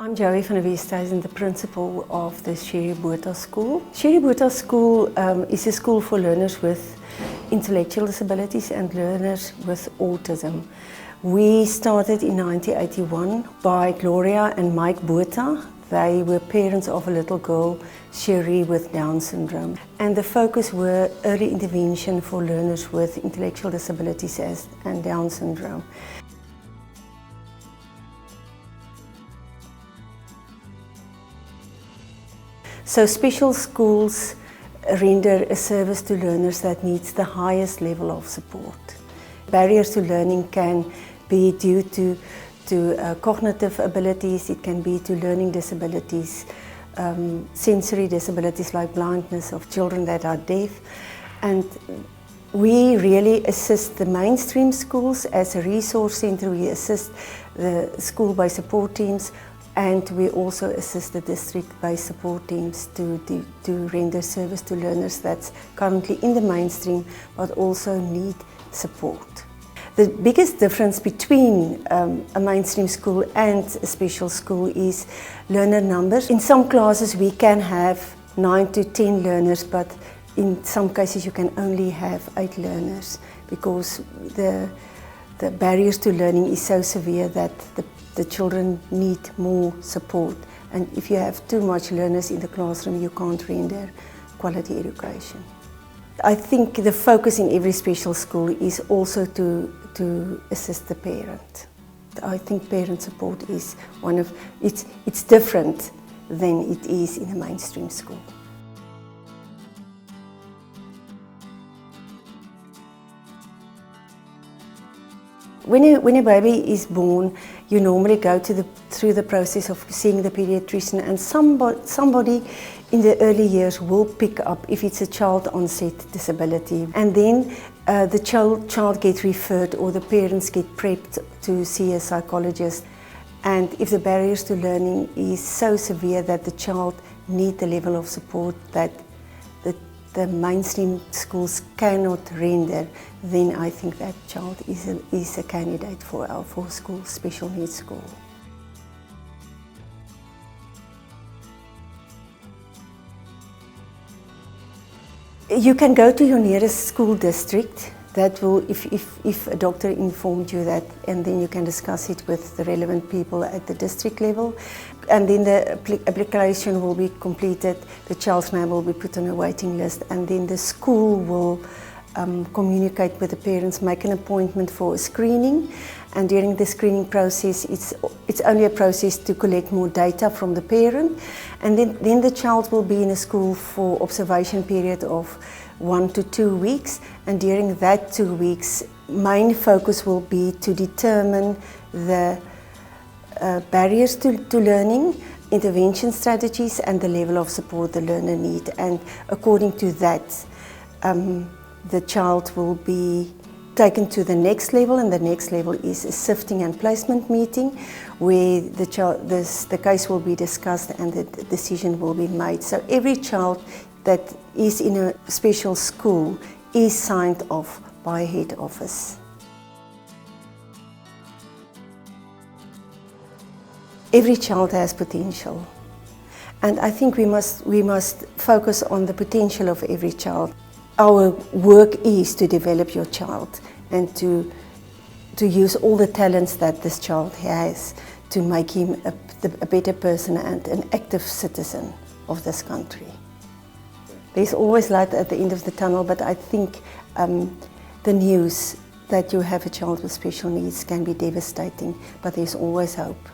I'm Joey van der Westhuizen, the principal of the Sherry Botha School. Sherry Botha School is a school for learners with intellectual disabilities and learners with autism. We started in 1981 by Gloria and Mike Botha. They were parents of a little girl, Sherry, with Down syndrome. And the focus were early intervention for learners with intellectual disabilities and Down syndrome. So special schools render a service to learners that needs the highest level of support. Barriers to learning can be due to cognitive abilities, it can be to learning disabilities, sensory disabilities like blindness of children that are deaf. And we really assist the mainstream schools as a resource center. We assist the school-based support teams, and we also assist the district-based support teams to render service to learners that's currently in the mainstream but also need support. The biggest difference between a mainstream school and a special school is learner numbers. In some classes we can have 9 to 10 learners, but in some cases you can only have 8 learners because the barriers to learning is so severe that the children need more support, and if you have too much learners in the classroom, you can't render quality education. I think the focus in every special school is also to assist the parent. I think parent support is it's different than it is in a mainstream school. When a baby is born, you normally go through the process of seeing the pediatrician, and somebody in the early years will pick up if it's a child onset disability, and then the child gets referred or the parents get prepped to see a psychologist. And if the barriers to learning is so severe that the child needs the level of support that the mainstream schools cannot render, then I think that child is a candidate for our school, special needs school. You can go to your nearest school district. That will, if a doctor informed you that, and then you can discuss it with the relevant people at the district level, and then the application will be completed, the child's name will be put on a waiting list, and then the school will communicate with the parents, make an appointment for a screening, and during the screening process, it's only a process to collect more data from the parent, and then the child will be in a school for observation period of 1 to 2 weeks, and during that 2 weeks, main focus will be to determine the barriers to learning, intervention strategies, and the level of support the learner needs. And according to that, the child will be taken to the next level, and the next level is a sifting and placement meeting where the case will be discussed and the decision will be made. So every child that is in a special school is signed off by a head office. Every child has potential, and I think we must focus on the potential of every child. Our work is to develop your child and to use all the talents that this child has to make him a better person and an active citizen of this country. There's always light at the end of the tunnel, but I think the news that you have a child with special needs can be devastating, but there's always hope.